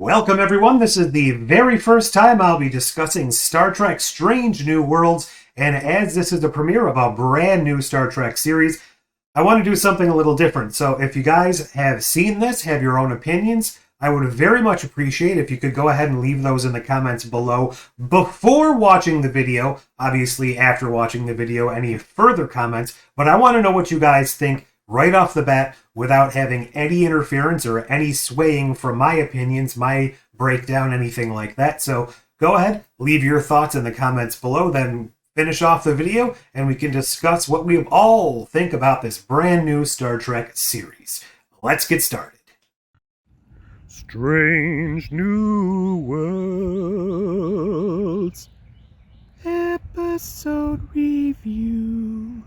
Welcome, everyone. This is the very first time I'll be discussing Star Trek Strange New Worlds, and as this is the premiere of a brand new Star Trek series, I want to do something a little different. So if you guys have seen this, have your own opinions, I would very much appreciate if you could go ahead and leave those in the comments below before watching the video. Obviously, after watching the video, any further comments, but I want to know what you guys think right off the bat without having any interference or any swaying from my opinions, my breakdown, anything like that. So go ahead, leave your thoughts in the comments below, then finish off the video and we can discuss what we all think about this brand new Star Trek series. Let's get started. Strange New Worlds Episode Review.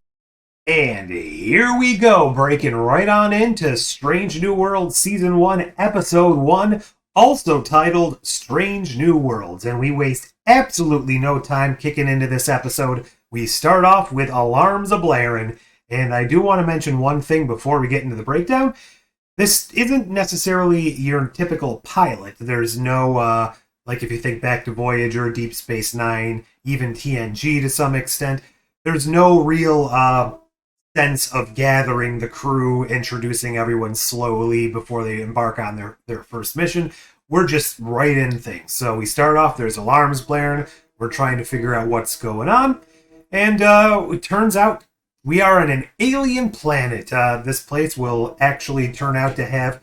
And here we go, breaking right on into Strange New Worlds Season 1, Episode 1, also titled Strange New Worlds. And we waste absolutely no time kicking into this episode. We start off with alarms a-blaring. And I do want to mention one thing before we get into the breakdown. This isn't necessarily your typical pilot. There's no, like if you think back to Voyager, Deep Space Nine, even TNG to some extent, there's no real sense of gathering the crew, introducing everyone slowly before they embark on their first mission. We're just right in things. So we start off, there's alarms blaring, we're trying to figure out what's going on, and it turns out we are on an alien planet. This place will actually turn out to have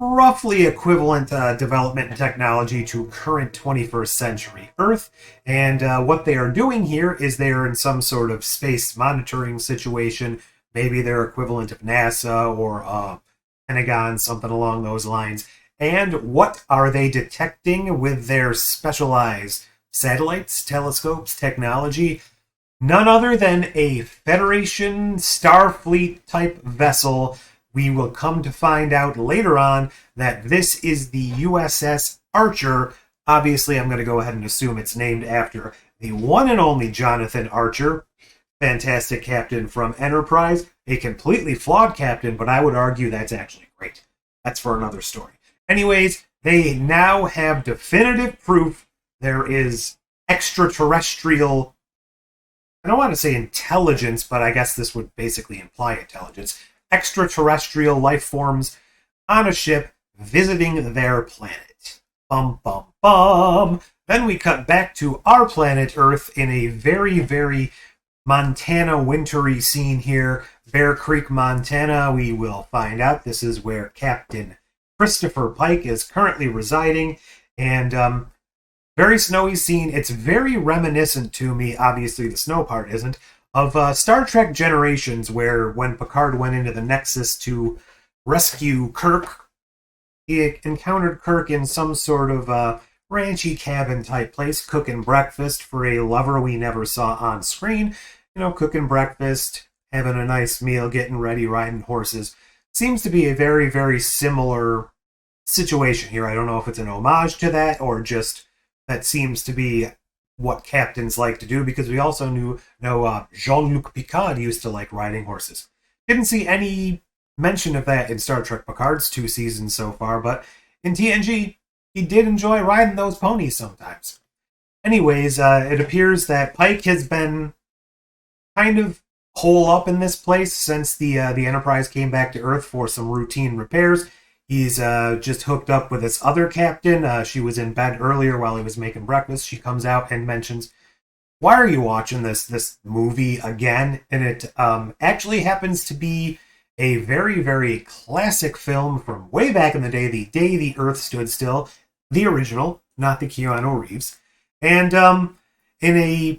roughly equivalent development and technology to current 21st century Earth. And what they are doing here is they are in some sort of space monitoring situation. Maybe they're equivalent of NASA or Pentagon, something along those lines. And what are they detecting with their specialized satellites, telescopes, technology? None other than a Federation Starfleet type vessel. We will come to find out later on that this is the USS Archer. Obviously, I'm going to go ahead and assume it's named after the one and only Jonathan Archer, fantastic captain from Enterprise, a completely flawed captain, but I would argue that's actually great. That's for another story. Anyways, they now have definitive proof there is extraterrestrial, I don't want to say intelligence, but I guess this would basically imply intelligence, extraterrestrial life forms on a ship visiting their planet. Bum, bum, bum. Then we cut back to our planet Earth in a very, very Montana wintry scene here. Bear Creek, Montana. We will find out this is where Captain Christopher Pike is currently residing. And very snowy scene. It's very reminiscent to me, obviously the snow part isn't, of Star Trek Generations, where when Picard went into the Nexus to rescue Kirk, he encountered Kirk in some sort of ranchy cabin type place, cooking breakfast for a lover we never saw on screen. You know, cooking breakfast, having a nice meal, getting ready, riding horses. Seems to be a very, very similar situation here. I don't know if it's an homage to that or just that seems to be what captains like to do, because we also know Jean-Luc Picard used to like riding horses. Didn't see any mention of that in Star Trek Picard's 2 seasons so far, but in TNG, he did enjoy riding those ponies sometimes. Anyways, it appears that Pike has been kind of hole up in this place since the Enterprise came back to Earth for some routine repairs. He's just hooked up with this other captain. She was in bed earlier while he was making breakfast. She comes out and mentions, "Why are you watching this movie again?" And it actually happens to be a very, very classic film from way back in the day the Earth stood still, the original, not the Keanu Reeves. And in a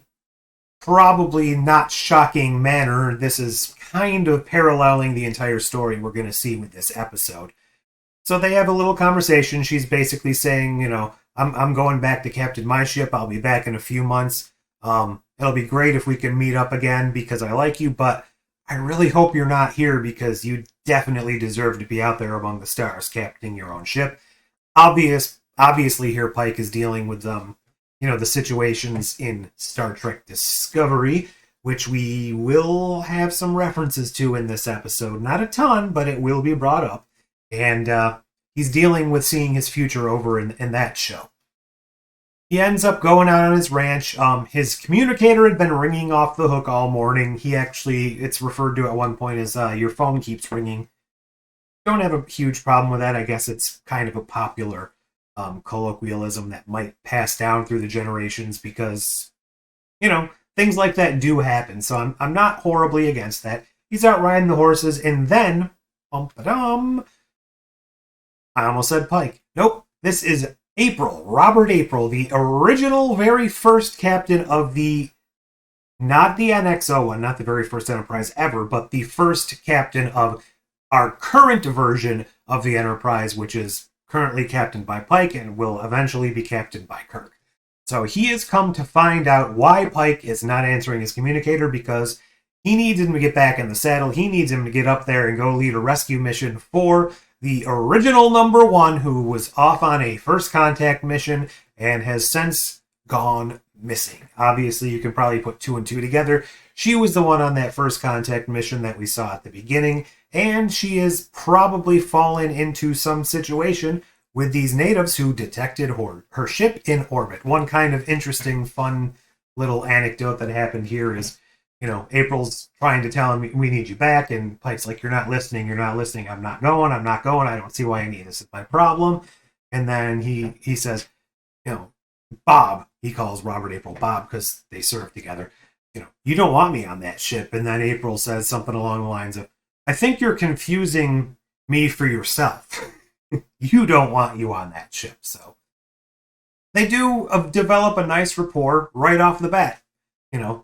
probably not shocking manner, this is kind of paralleling the entire story we're going to see with this episode. So they have a little conversation. She's basically saying, you know, I'm going back to captain my ship. I'll be back in a few months. It'll be great if we can meet up again because I like you, but I really hope you're not here because you definitely deserve to be out there among the stars, captaining your own ship. Obviously here Pike is dealing with the situations in Star Trek Discovery, which we will have some references to in this episode. Not a ton, but it will be brought up. And he's dealing with seeing his future over in that show. He ends up going out on his ranch. His communicator had been ringing off the hook all morning. It's referred to at one point as your phone keeps ringing. Don't have a huge problem with that. I guess it's kind of a popular colloquialism that might pass down through the generations because, things like that do happen. So I'm not horribly against that. He's out riding the horses, and then, I almost said Pike. Nope, this is April, Robert April, the original very first captain of not the NX-01, not the very first Enterprise ever, but the first captain of our current version of the Enterprise, which is currently captained by Pike and will eventually be captained by Kirk. So he has come to find out why Pike is not answering his communicator, because he needs him to get back in the saddle. He needs him to get up there and go lead a rescue mission for the original number one, who was off on a first contact mission and has since gone missing. Obviously, you can probably put two and two together. She was the one on that first contact mission that we saw at the beginning, and she has probably fallen into some situation with these natives who detected her ship in orbit. One kind of interesting, fun little anecdote that happened here is, April's trying to tell him, we need you back, and Pike's like, you're not listening, I'm not going, I don't see why I need this, is my problem. And then he says, Bob, he calls Robert April Bob because they served together, you don't want me on that ship. And then April says something along the lines of, I think you're confusing me for yourself. You don't want you on that ship. So they do develop a nice rapport right off the bat.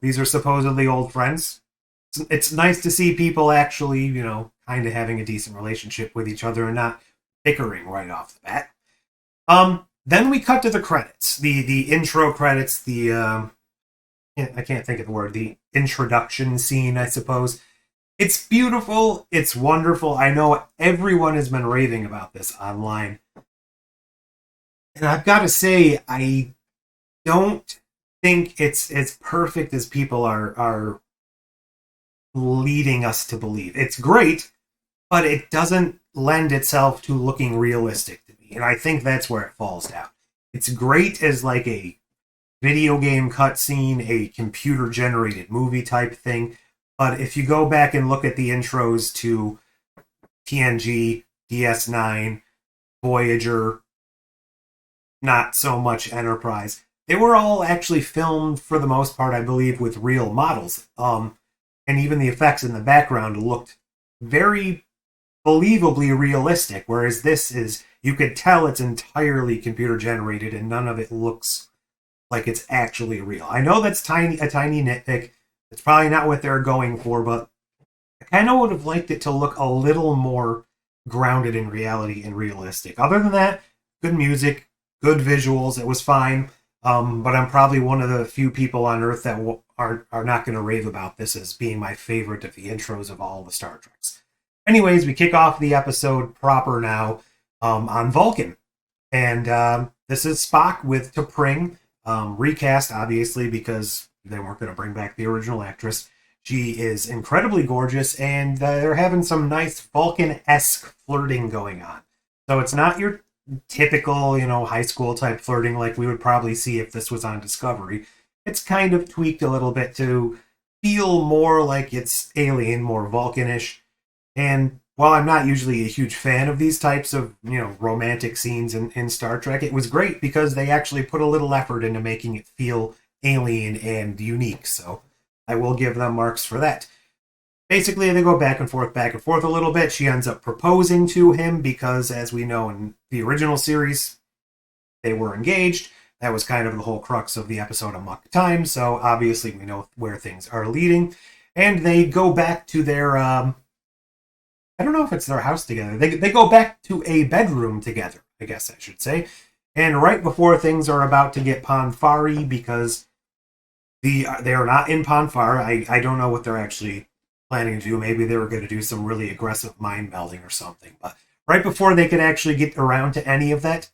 These are supposedly old friends. It's nice to see people actually, kind of having a decent relationship with each other and not bickering right off the bat. Then we cut to the credits, the intro credits, I can't think of the word, the introduction scene, I suppose. It's beautiful. It's wonderful. I know everyone has been raving about this online. And I've got to say, I don't think it's as perfect as people are leading us to believe. It's great, but it doesn't lend itself to looking realistic to me. And I think that's where it falls down. It's great as like a video game cutscene, a computer-generated movie type thing. But if you go back and look at the intros to TNG, DS9, Voyager, not so much Enterprise, they were all actually filmed, for the most part, I believe, with real models. And even the effects in the background looked very believably realistic, whereas this is, you could tell it's entirely computer-generated and none of it looks like it's actually real. I know that's a tiny nitpick. It's probably not what they're going for, but I kind of would have liked it to look a little more grounded in reality and realistic. Other than that, good music, good visuals, it was fine. But I'm probably one of the few people on Earth that are not going to rave about this as being my favorite of the intros of all the Star Treks. Anyways, we kick off the episode proper now on Vulcan. And this is Spock with T'Pring, recast, obviously, because they weren't going to bring back the original actress. She is incredibly gorgeous, and they're having some nice Vulcan-esque flirting going on. So it's not your typical, high school type flirting like we would probably see if this was on Discovery. It's kind of tweaked a little bit to feel more like it's alien, more Vulcanish. And while I'm not usually a huge fan of these types of, romantic scenes in Star Trek, it was great because they actually put a little effort into making it feel alien and unique. So I will give them marks for that. Basically, they go back and forth a little bit. She ends up proposing to him because, as we know in the original series, they were engaged. That was kind of the whole crux of the episode Amok Time. So obviously, we know where things are leading. And they go back to their, I don't know if it's their house together. They go back to a bedroom together, I guess I should say. And right before things are about to get Ponfari, because they are not in Ponfar. I don't know what they're actually planning to do. Maybe they were going to do some really aggressive mind melding or something. But right before they could actually get around to any of that,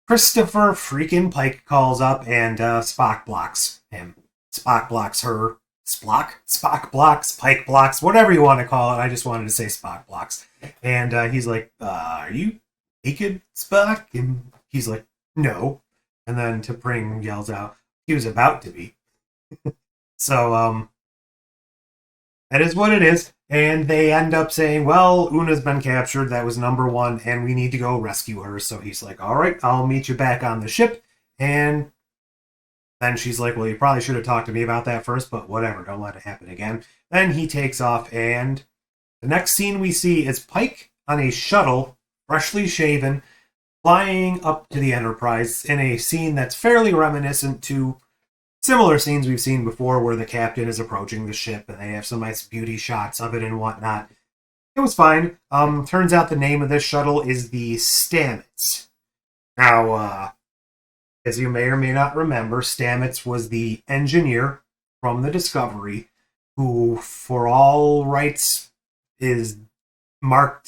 Christopher freaking Pike calls up and Spock blocks him. Spock blocks her. Spock blocks, Pike blocks, whatever you want to call it. I just wanted to say Spock blocks. And he's like, are you naked, Spock? And he's like, no. And then T'Pring yells out, he was about to be. So, that is what it is. And they end up saying, well, Una's been captured. That was number one, and we need to go rescue her. So he's like, all right, I'll meet you back on the ship. And then she's like, well, you probably should have talked to me about that first, but whatever, don't let it happen again. Then he takes off, and the next scene we see is Pike on a shuttle, freshly shaven, flying up to the Enterprise in a scene that's fairly reminiscent to similar scenes we've seen before where the captain is approaching the ship and they have some nice beauty shots of it and whatnot. It was fine. Turns out the name of this shuttle is the Stamets. Now, as you may or may not remember, Stamets was the engineer from the Discovery who, for all rights, is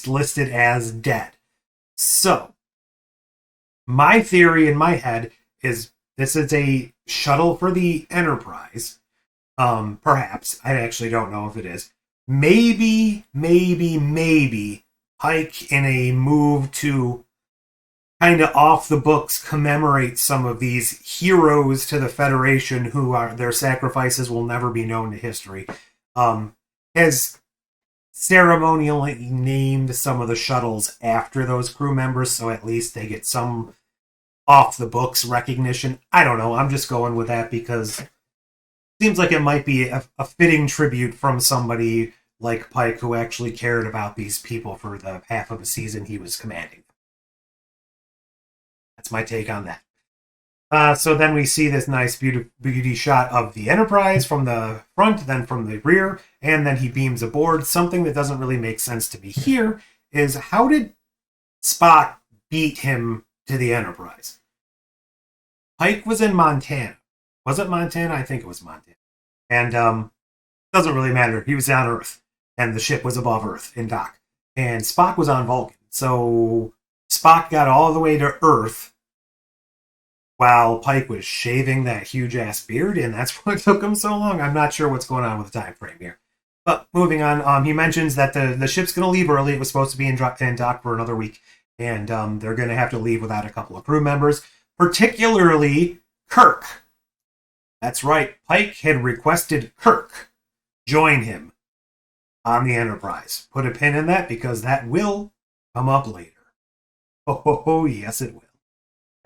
listed as dead. So, my theory in my head is this is a shuttle for the Enterprise. Perhaps. I actually don't know if it is. Maybe Pike, in a move to kind of off the books commemorate some of these heroes to the Federation who are their sacrifices will never be known to history, has ceremonially named some of the shuttles after those crew members, so at least they get some off the books recognition. I don't know. I'm just going with that because it seems like it might be a fitting tribute from somebody like Pike who actually cared about these people for the half of a season he was commanding. That's my take on that. So then we see this nice beauty shot of the Enterprise from the front, then from the rear, and then he beams aboard. Something that doesn't really make sense to me here is how did Spock beat him to the Enterprise? Pike was in Montana. Was it Montana? I think it was Montana. And doesn't really matter. He was on Earth, and the ship was above Earth in dock. And Spock was on Vulcan. So Spock got all the way to Earth while Pike was shaving that huge-ass beard, and that's what took him so long. I'm not sure what's going on with the time frame here. But moving on, he mentions that the ship's going to leave early. It was supposed to be in dock for another week, and they're going to have to leave without a couple of crew members, particularly Kirk. That's right, Pike had requested Kirk join him on the Enterprise. Put a pin in that because that will come up later. Oh, yes it will.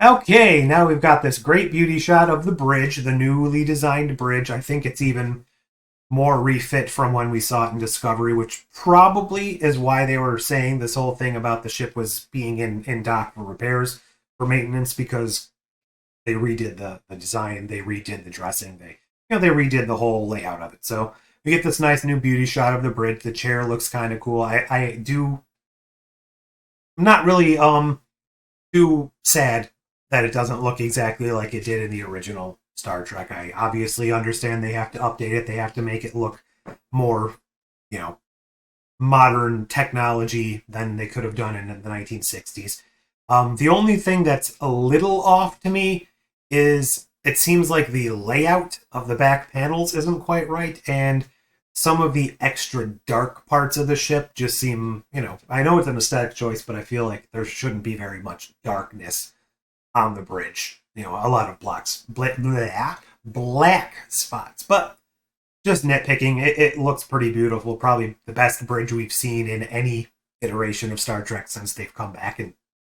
Okay, now we've got this great beauty shot of the bridge, the newly designed bridge. I think it's even more refit from when we saw it in Discovery, which probably is why they were saying this whole thing about the ship was being in dock for repairs, for maintenance, because they redid the design, they redid the dressing, they redid the whole layout of it. So we get this nice new beauty shot of the bridge. The chair looks kind of cool. I'm not really too sad that it doesn't look exactly like it did in the original Star Trek. I obviously understand they have to update it. They have to make it look more, modern technology than they could have done in the 1960s. The only thing that's a little off to me is it seems like the layout of the back panels isn't quite right, and some of the extra dark parts of the ship just seem, I know it's an aesthetic choice, but I feel like there shouldn't be very much darkness on the bridge. A lot of black spots. But just nitpicking, it looks pretty beautiful. Probably the best bridge we've seen in any iteration of Star Trek since they've come back in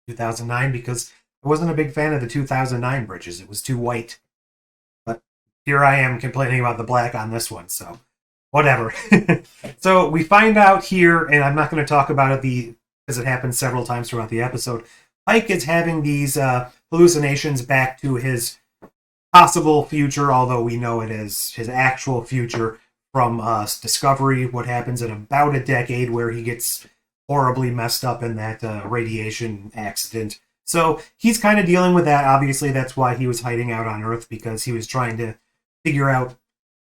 2009, because I wasn't a big fan of the 2009 bridges. It was too white. But here I am complaining about the black on this one, so whatever. So we find out here, and I'm not going to talk about it because it happens several times throughout the episode, Pike is having these hallucinations back to his possible future, although we know it is his actual future from Discovery, what happens in about a decade where he gets horribly messed up in that radiation accident. So he's kind of dealing with that. Obviously, that's why he was hiding out on Earth, because he was trying to figure out,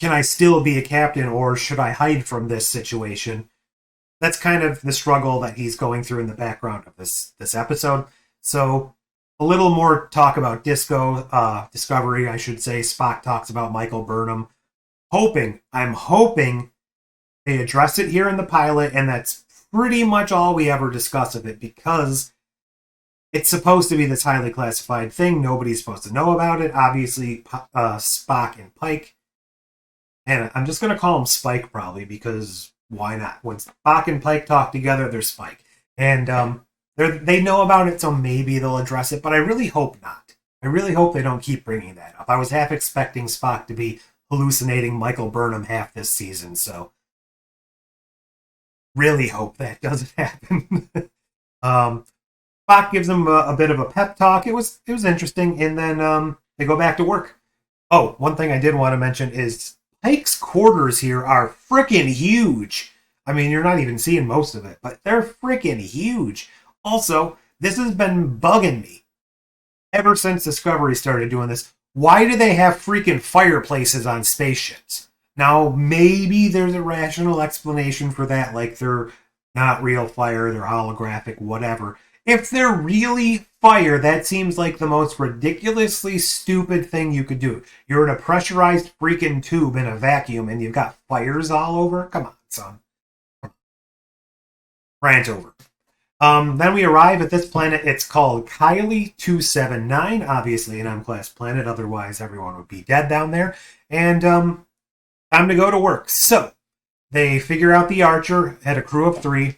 can I still be a captain, or should I hide from this situation? That's kind of the struggle that he's going through in the background of this episode. So a little more talk about Discovery, I should say. Spock talks about Michael Burnham. I'm hoping they address it here in the pilot, and that's pretty much all we ever discuss of it, because it's supposed to be this highly classified thing. Nobody's supposed to know about it. Obviously, Spock and Pike. And I'm just going to call him Spike probably because why not? When Spock and Pike talk together, they're Spike. And they know about it, so maybe they'll address it, but I really hope not. I really hope they don't keep bringing that up. I was half expecting Spock to be hallucinating Michael Burnham half this season, so really hope that doesn't happen. Spock gives him a bit of a pep talk. It was interesting, and then they go back to work. Oh, one thing I did want to mention is Pike's quarters here are freaking huge. I mean, you're not even seeing most of it, but they're freaking huge. Also, this has been bugging me ever since Discovery started doing this. Why do they have freaking fireplaces on spaceships? Now, maybe there's a rational explanation for that, like they're not real fire, they're holographic, whatever. If they're really fire, that seems like the most ridiculously stupid thing you could do. You're in a pressurized freaking tube in a vacuum and you've got fires all over? Come on, son. Rant over. Then we arrive at this planet. It's called Kylie 279, obviously an M-class planet, otherwise everyone would be dead down there. And time to go to work. So, they figure out the Archer, had a crew of 3.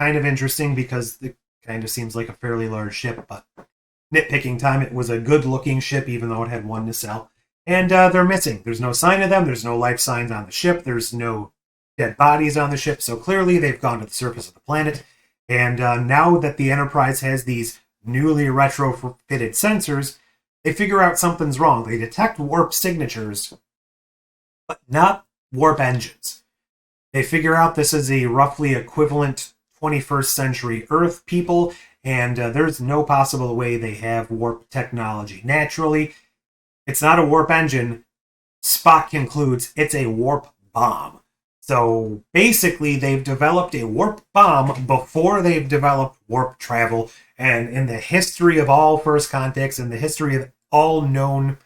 Kind of interesting because it kind of seems like a fairly large ship, but nitpicking time, it was a good-looking ship, even though it had 1 nacelle. And they're missing. There's no sign of them. There's no life signs on the ship. There's no dead bodies on the ship. So clearly they've gone to the surface of the planet. And now that the Enterprise has these newly retrofitted sensors, they figure out something's wrong. They detect warp signatures, but not warp engines. They figure out this is a roughly equivalent 21st century Earth people, and there's no possible way they have warp technology. Naturally, it's not a warp engine. Spock concludes it's a warp bomb. So basically, they've developed a warp bomb before they've developed warp travel. And in the history of all first contacts, in the history of all known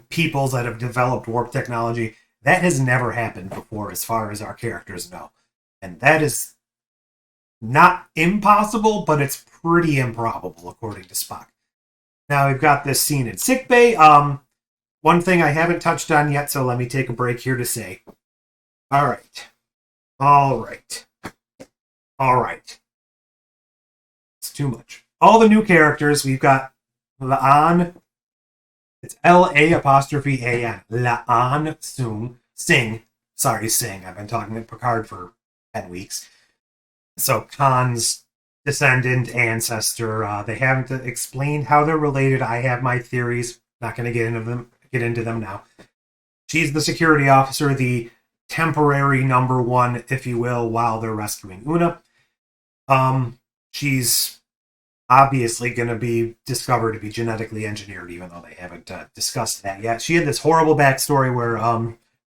peoples that have developed warp technology, that has never happened before as far as our characters know. And that is not impossible, but it's pretty improbable, according to Spock. Now, we've got this scene in sickbay. One thing I haven't touched on yet, so let me take a break here to say, All right. It's too much. All the new characters, we've got La'an. It's L-A'-A-N. La'an Singh. Sorry, Singh. I've been talking to Picard for 10 weeks. So Khan's descendant, ancestor. They haven't explained how they're related. I have my theories. Not going to get into them now. She's the security officer, the temporary number 1, if you will, while they're rescuing Una. She's obviously going to be discovered to be genetically engineered, even though they haven't discussed that yet. She had this horrible backstory where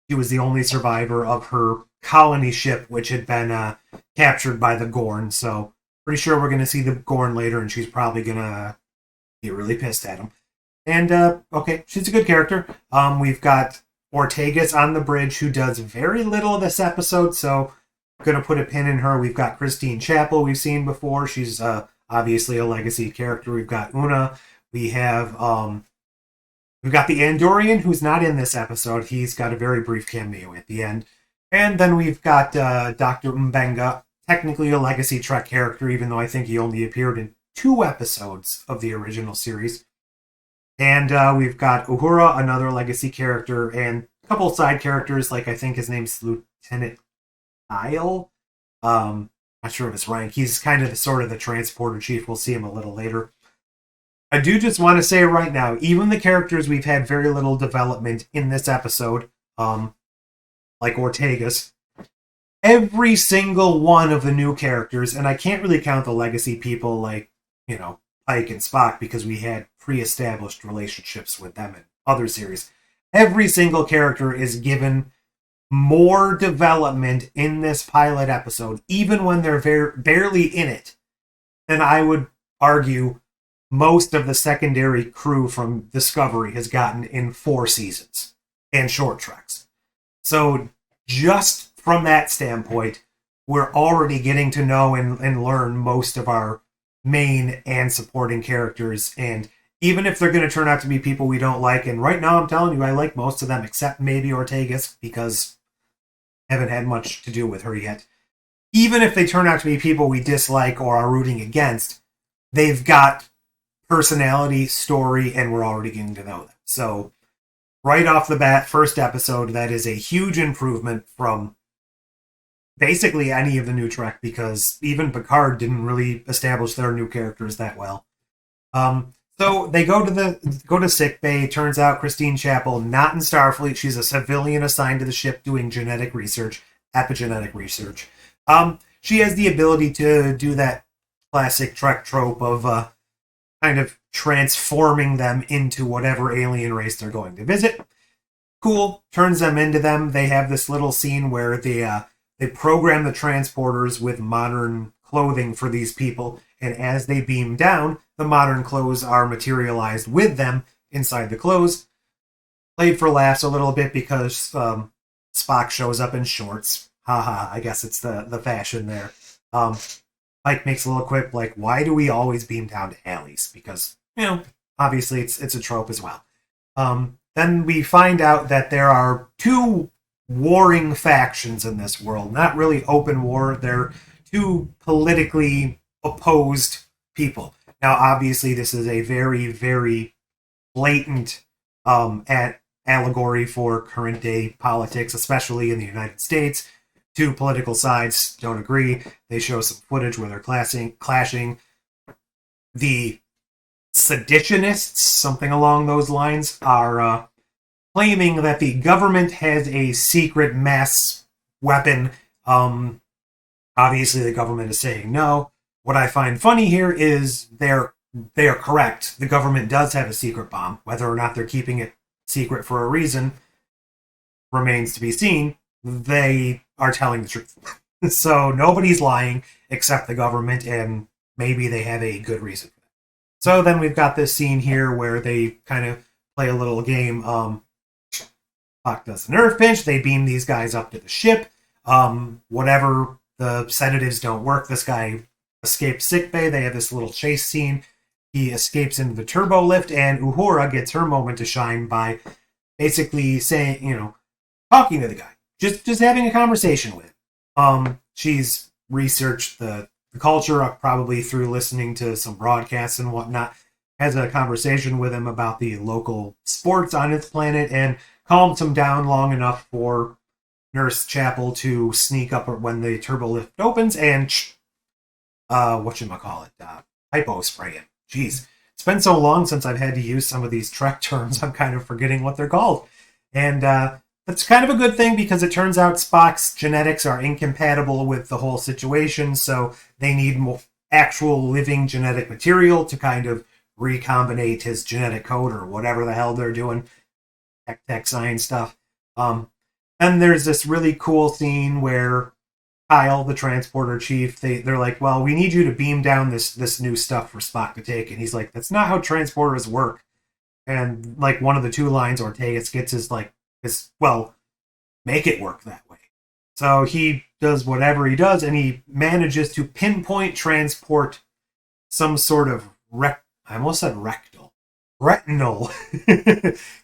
she was the only survivor of her colony ship, which had been captured by the Gorn. So pretty sure we're going to see the Gorn later, and she's probably going to be really pissed at him. And, okay, she's a good character. We've got Ortegas on the bridge, who does very little of this episode, so I'm going to put a pin in her. We've got Christine Chapel, we've seen before. She's obviously a legacy character. We've got Una. We've got the Andorian, who's not in this episode. He's got a very brief cameo at the end. And then we've got Dr. Mbenga, technically a legacy Trek character, even though I think he only appeared in 2 episodes of the original series. And we've got Uhura, another legacy character, and a couple side characters, like I think his name's Lieutenant Kyle. Not sure of his rank. He's kind of the transporter chief. We'll see him a little later. I do just want to say right now, even the characters we've had very little development in this episode, like Ortegas, every single one of the new characters, and I can't really count the legacy people like, Pike and Spock, because we had pre-established relationships with them in other series. Every single character is given more development in this pilot episode, even when they're barely in it, than I would argue most of the secondary crew from Discovery has gotten in 4 seasons and short treks. So just from that standpoint, we're already getting to know and learn most of our main and supporting characters. And even if they're going to turn out to be people we don't like, and right now I'm telling you, I like most of them except maybe Ortegas because I haven't had much to do with her yet. Even if they turn out to be people we dislike or are rooting against, they've got personality, story, and we're already getting to know them. So, right off the bat, first episode, that is a huge improvement from basically any of the new Trek, because even Picard didn't really establish their new characters that well. So they go to sick bay. Turns out Christine Chapel, not in Starfleet, she's a civilian assigned to the ship doing genetic research, epigenetic research. She has the ability to do that classic Trek trope of kind of transforming them into whatever alien race they're going to visit. Cool, turns them into them. They have this little scene where they program the transporters with modern clothing for these people, and as they beam down, the modern clothes are materialized with them inside the clothes. Played for laughs a little bit because Spock shows up in shorts. Haha, I guess it's the fashion there. Mike makes a little quip like, why do we always beam down to alleys? Because, obviously it's a trope as well. Then we find out that there are two warring factions in this world. Not really open war. They're two politically opposed people. Now, obviously, this is a very, very blatant allegory for current day politics, especially in the United States. Two political sides don't agree. They show some footage where they're clashing. The seditionists, something along those lines, are claiming that the government has a secret mass weapon. Obviously, the government is saying no. What I find funny here is they are correct. The government does have a secret bomb. Whether or not they're keeping it secret for a reason remains to be seen. They are telling the truth. So nobody's lying except the government, and maybe they have a good reason for that. So then we've got this scene here where they kind of play a little game. Spock does the nerve pinch. They beam these guys up to the ship. Whatever, the sedatives don't work. This guy escapes sickbay. They have this little chase scene. He escapes into the turbo lift, and Uhura gets her moment to shine by basically saying, talking to the guy. Just having a conversation with him. She's researched the culture, probably through listening to some broadcasts and whatnot. Has a conversation with him about the local sports on its planet, and calms him down long enough for Nurse Chapel to sneak up when the turbo lift opens and hypo spray him. Jeez, it's been so long since I've had to use some of these Trek terms, I'm kind of forgetting what they're called. And that's kind of a good thing, because it turns out Spock's genetics are incompatible with the whole situation, so they need more actual living genetic material to kind of recombinate his genetic code or whatever the hell they're doing. Tech science stuff. And there's this really cool scene where Kyle, the transporter chief, they're like, well, we need you to beam down this new stuff for Spock to take. And he's like, that's not how transporters work. And like one of the two lines Ortegas gets is make it work that way. So he does whatever he does, and he manages to pinpoint transport some sort of I almost said retinal,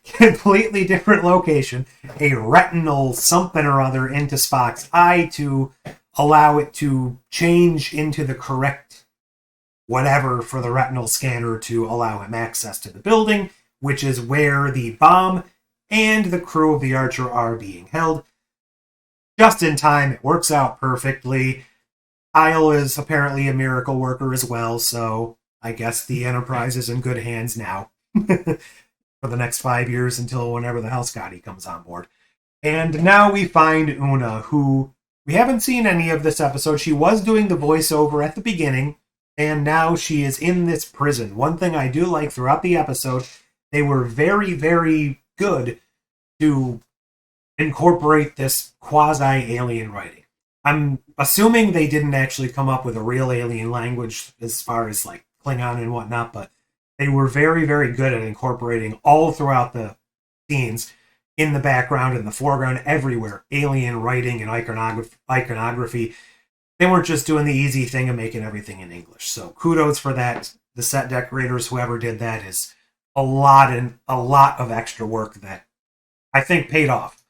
completely different location, a retinal something or other into Spock's eye to allow it to change into the correct whatever for the retinal scanner to allow him access to the building, which is where the bomb and the crew of the Archer are being held. Just in time, it works out perfectly. Kyle is apparently a miracle worker as well, so I guess the Enterprise is in good hands now. For the next 5 years until whenever the hell Scotty comes on board. And now we find Una, who we haven't seen any of this episode. She was doing the voiceover at the beginning, and now she is in this prison. One thing I do like throughout the episode, they were very, very good to incorporate this quasi-alien writing. I'm assuming they didn't actually come up with a real alien language as far as like Klingon and whatnot, but they were very, very good at incorporating all throughout the scenes, in the background, in the foreground, everywhere, alien writing and iconography. they weren't just doing the easy thing of making everything in English. So kudos for that. The set decorators, whoever did that, is a lot of extra work that I think paid off.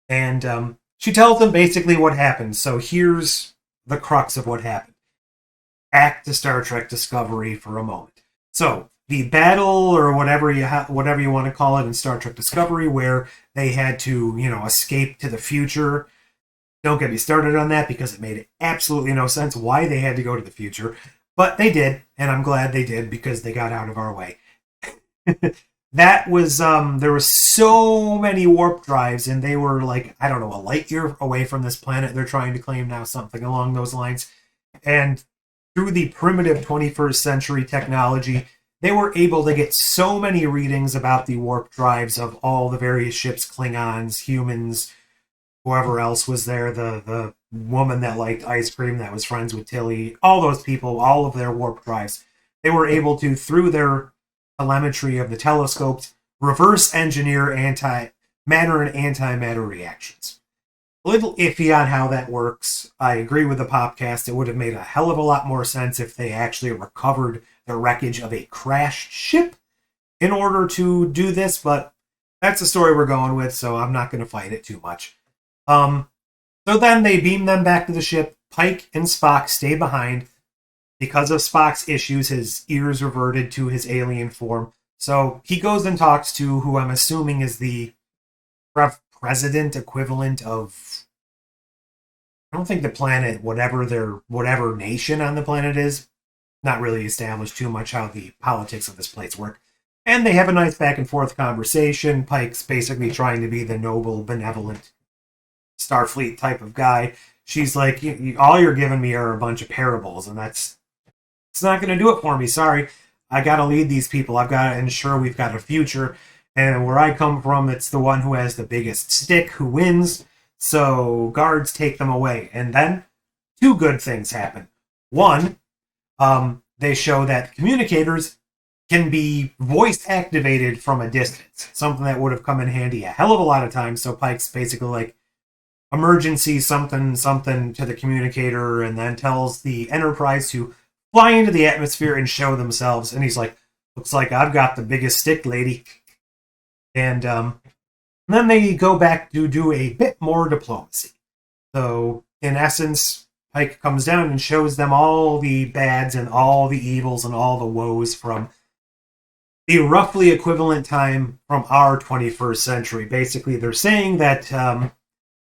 And she tells them basically what happened. So here's the crux of what happened. Back to Star Trek Discovery for a moment. So the battle, or whatever you want to call it, in Star Trek Discovery, where they had to escape to the future. Don't get me started on that, because it made absolutely no sense why they had to go to the future. But they did, and I'm glad they did, because they got out of our way. That was, there were so many warp drives, and they were like, I don't know, a light year away from this planet they're trying to claim now, something along those lines. And through the primitive 21st century technology, they were able to get so many readings about the warp drives of all the various ships, Klingons, humans, whoever else was there, the woman that liked ice cream that was friends with Tilly, all those people, all of their warp drives. They were able to, through their telemetry of the telescopes, reverse engineer matter and antimatter reactions. A little iffy on how that works. I agree with the podcast. It would have made a hell of a lot more sense if they actually recovered the wreckage of a crashed ship in order to do this, but that's the story we're going with, so I'm not going to fight it too much. So then they beam them back to the ship. Pike and Spock stay behind. Because of Spock's issues, his ears reverted to his alien form. So he goes and talks to who I'm assuming is the president equivalent of, I don't think the planet, whatever nation on the planet is, not really established too much how the politics of this place work. And they have a nice back and forth conversation. Pike's basically trying to be the noble, benevolent Starfleet type of guy. She's like, all you're giving me are a bunch of parables, and it's not going to do it for me. Sorry. I got to lead these people. I've got to ensure we've got a future. And where I come from, it's the one who has the biggest stick who wins. So guards take them away. And then two good things happen. One, they show that communicators can be voice activated from a distance. Something that would have come in handy a hell of a lot of times. So Pike's basically like, emergency something to the communicator, and then tells the Enterprise to fly into the atmosphere and show themselves. And he's like, looks like I've got the biggest stick, lady. And then they go back to do a bit more diplomacy. So, in essence, Pike comes down and shows them all the bads and all the evils and all the woes from the roughly equivalent time from our 21st century. Basically, they're saying that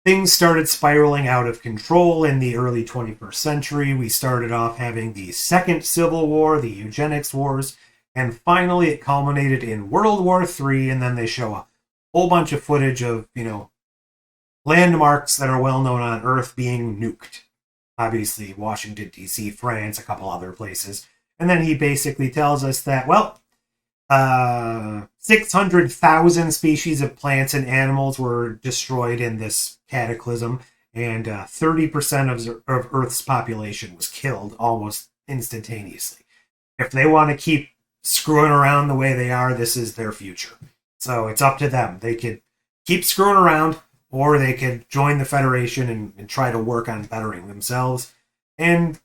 things started spiraling out of control in the early 21st century. We started off having the Second Civil War, the Eugenics Wars, and finally it culminated in World War III, and then they show a whole bunch of footage of, landmarks that are well known on Earth being nuked. Obviously, Washington, D.C., France, a couple other places. And then he basically tells us that, 600,000 species of plants and animals were destroyed in this cataclysm, and 30% of Earth's population was killed almost instantaneously. If they want to keep screwing around the way they are, this is their future. So it's up to them. They could keep screwing around, or they could join the Federation and try to work on bettering themselves. And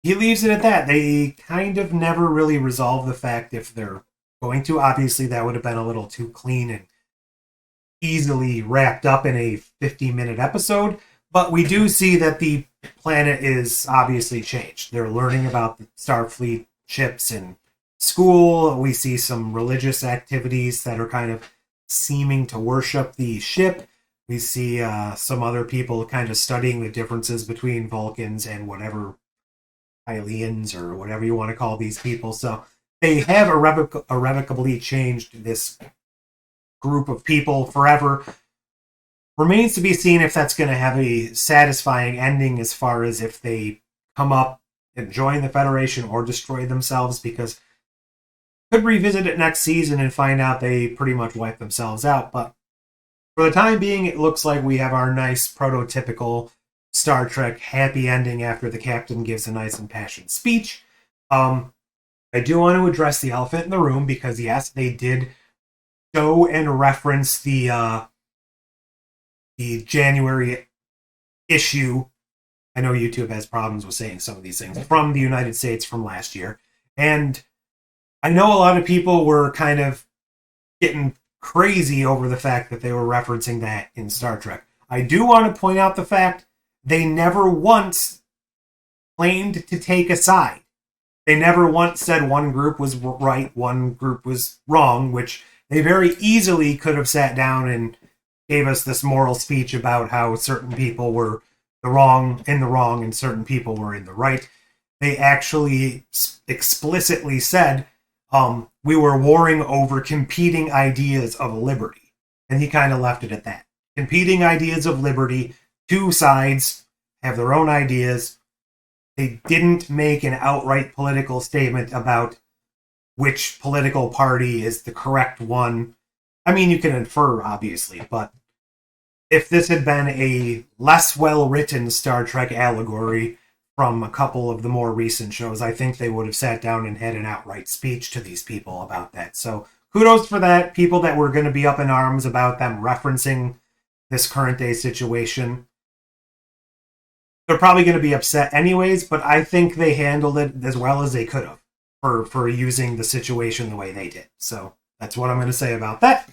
he leaves it at that. They kind of never really resolve the fact if they're going to. Obviously, that would have been a little too clean and easily wrapped up in a 50-minute episode. But we do see that the planet is obviously changed. They're learning about the Starfleet ships in school. We see some religious activities that are kind of seeming to worship the ship. We see some other people kind of studying the differences between Vulcans and whatever aliens or whatever you want to call these people. So they have irrevocably changed this group of people forever. Remains to be seen if that's going to have a satisfying ending as far as if they come up and join the Federation or destroy themselves, because could revisit it next season and find out they pretty much wipe themselves out. But for the time being, it looks like we have our nice prototypical Star Trek happy ending after the captain gives a nice impassioned speech. I do want to address the elephant in the room, because yes, they did show and reference the January issue I know YouTube has problems with saying some of these things, from the United States from last year. And I know a lot of people were kind of getting crazy over the fact that they were referencing that in Star Trek. I do want to point out the fact they never once claimed to take a side. They never once said one group was right, one group was wrong, which they very easily could have sat down and gave us this moral speech about how certain people were in the wrong and certain people were in the right. They actually explicitly said we were warring over competing ideas of liberty. And he kind of left it at that. Competing ideas of liberty, two sides have their own ideas. They didn't make an outright political statement about which political party is the correct one. I mean, you can infer, obviously, but if this had been a less well-written Star Trek allegory from a couple of the more recent shows, I think they would have sat down and had an outright speech to these people about that. So kudos for that. People that were going to be up in arms about them referencing this current day situation, they're probably going to be upset anyways, but I think they handled it as well as they could have for using the situation the way they did. So that's what I'm going to say about that.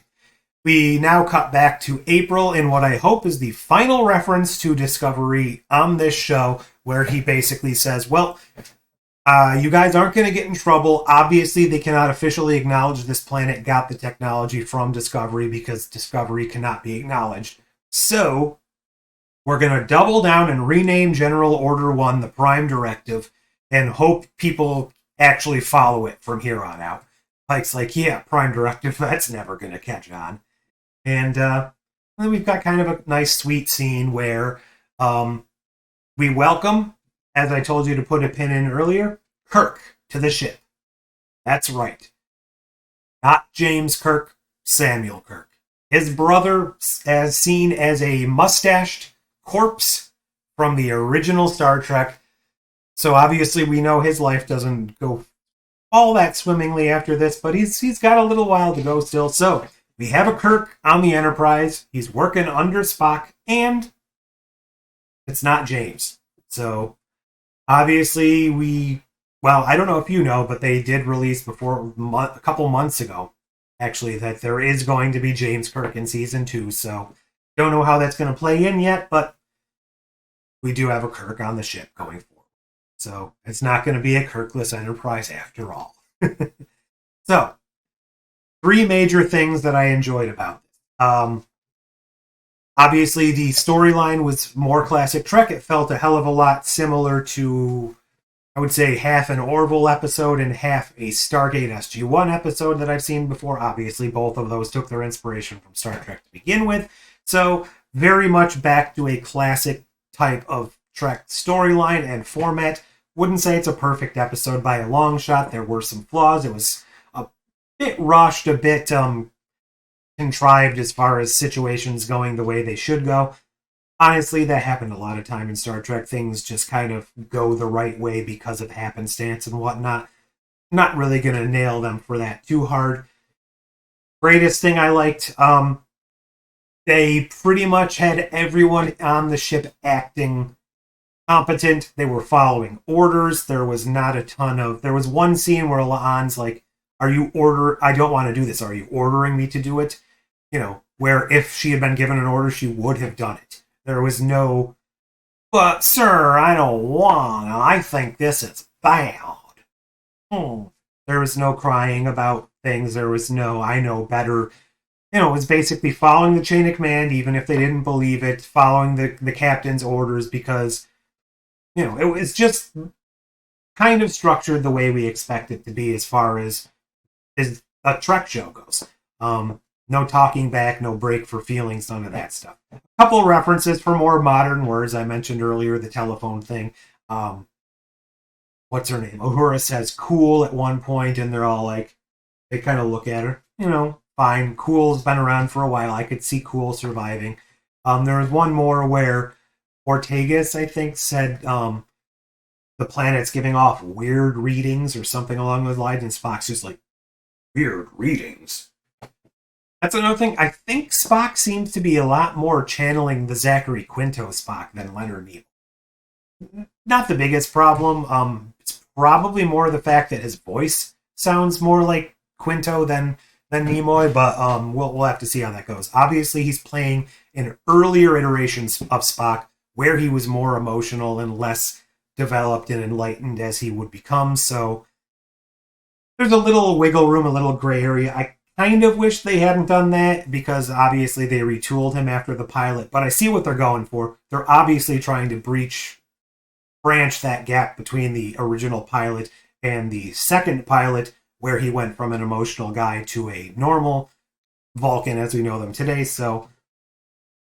We now cut back to April in what I hope is the final reference to Discovery on this show, where he basically says, well, you guys aren't going to get in trouble. Obviously, they cannot officially acknowledge this planet got the technology from Discovery because Discovery cannot be acknowledged. So we're going to double down and rename General Order 1 the Prime Directive and hope people actually follow it from here on out. Pike's like, yeah, Prime Directive, that's never going to catch on. And then we've got kind of a nice, sweet scene where we welcome, as I told you to put a pin in earlier, Kirk to the ship. That's right. Not James Kirk, Samuel Kirk. His brother, as seen as a mustached corpse from the original Star Trek. So obviously we know his life doesn't go all that swimmingly after this, but he's got a little while to go still. So we have a Kirk on the Enterprise. He's working under Spock, and it's not James. So obviously I don't know if you know, but they did release a couple months ago, actually, that there is going to be James Kirk in season 2. So don't know how that's going to play in yet, but we do have a Kirk on the ship going forward. So it's not going to be a Kirkless Enterprise after all. So, 3 major things that I enjoyed about this. Obviously, the storyline was more classic Trek. It felt a hell of a lot similar to, I would say, half an Orville episode and half a Stargate SG-1 episode that I've seen before. Obviously, both of those took their inspiration from Star Trek to begin with. So, very much back to a classic type of Trek storyline and format. Wouldn't say it's a perfect episode by a long shot. There were some flaws. It was a bit rushed, a bit contrived as far as situations going the way they should go. Honestly, that happened a lot of time in Star Trek. Things just kind of go the right way because of happenstance and whatnot. Not really going to nail them for that too hard. Greatest thing I liked, they pretty much had everyone on the ship acting competent. They were following orders. There was not a ton of... There was one scene where La'an's like, I don't want to do this. Are you ordering me to do it? You know, where if she had been given an order, she would have done it. There was no, but sir, I don't want to. I think this is bad. There was no crying about things. There was no, I know better. You know, it was basically following the chain of command, even if they didn't believe it, following the captain's orders because, you know, it was just kind of structured the way we expect it to be as far as a Trek show goes. No talking back, no break for feelings, none of that stuff. A couple of references for more modern words. I mentioned earlier the telephone thing. What's her name? Uhura says cool at one point, and they're all like, they kind of look at her. You know, fine. Cool's been around for a while. I could see Cool surviving. There was one more where Ortegas, I think, said the planet's giving off weird readings or something along those lines, and Spock's just like, weird readings? That's another thing. I think Spock seems to be a lot more channeling the Zachary Quinto Spock than Leonard Nimoy. not the biggest problem. It's probably more the fact that his voice sounds more like Quinto than Nimoy, but we'll have to see how that goes. Obviously, he's playing in earlier iterations of Spock where he was more emotional and less developed and enlightened as he would become. So there's a little wiggle room, a little gray area. I kind of wish they hadn't done that because obviously they retooled him after the pilot, but I see what they're going for. They're obviously trying to branch that gap between the original pilot and the second pilot, where he went from an emotional guy to a normal Vulcan as we know them today. So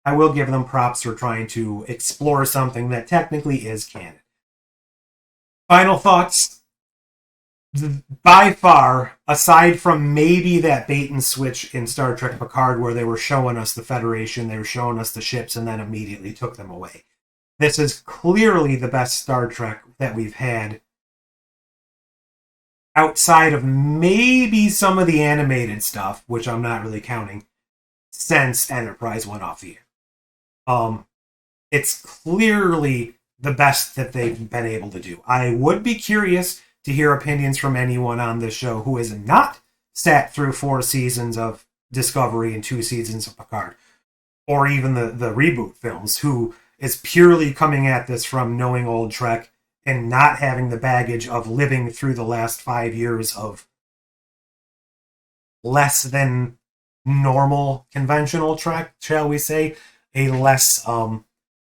I will give them props for trying to explore something that technically is canon. Final thoughts. By far, aside from maybe that bait and switch in Star Trek Picard where they were showing us the Federation, they were showing us the ships, and then immediately took them away. This is clearly the best Star Trek that we've had, outside of maybe some of the animated stuff, which I'm not really counting, since Enterprise went off the air. It's clearly the best that they've been able to do. I would be curious to hear opinions from anyone on this show who has not sat through 4 seasons of Discovery and 2 seasons of Picard, or even the reboot films, who is purely coming at this from knowing old Trek and not having the baggage of living through the last 5 years of less than normal conventional Trek, shall we say, a less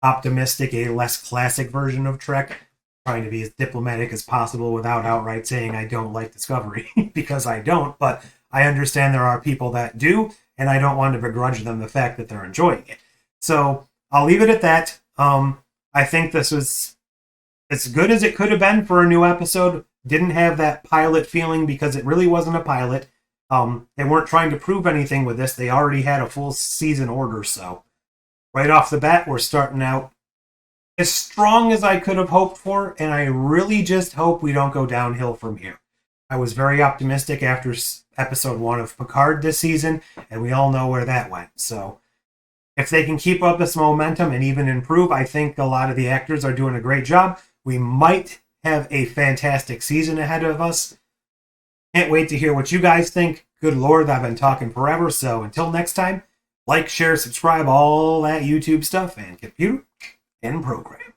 optimistic, a less classic version of Trek, trying to be as diplomatic as possible without outright saying I don't like Discovery, because I don't, but I understand there are people that do, and I don't want to begrudge them the fact that they're enjoying it. So I'll leave it at that. I think this was as good as it could have been for a new episode. Didn't have that pilot feeling because it really wasn't a pilot. They weren't trying to prove anything with this. They already had a full season order, so right off the bat, we're starting out as strong as I could have hoped for, and I really just hope we don't go downhill from here. I was very optimistic after episode 1 of Picard this season, and we all know where that went. So if they can keep up this momentum and even improve, I think a lot of the actors are doing a great job. We might have a fantastic season ahead of us. Can't wait to hear what you guys think. Good Lord, I've been talking forever, so until next time, like, share, subscribe, all that YouTube stuff, and computer and program.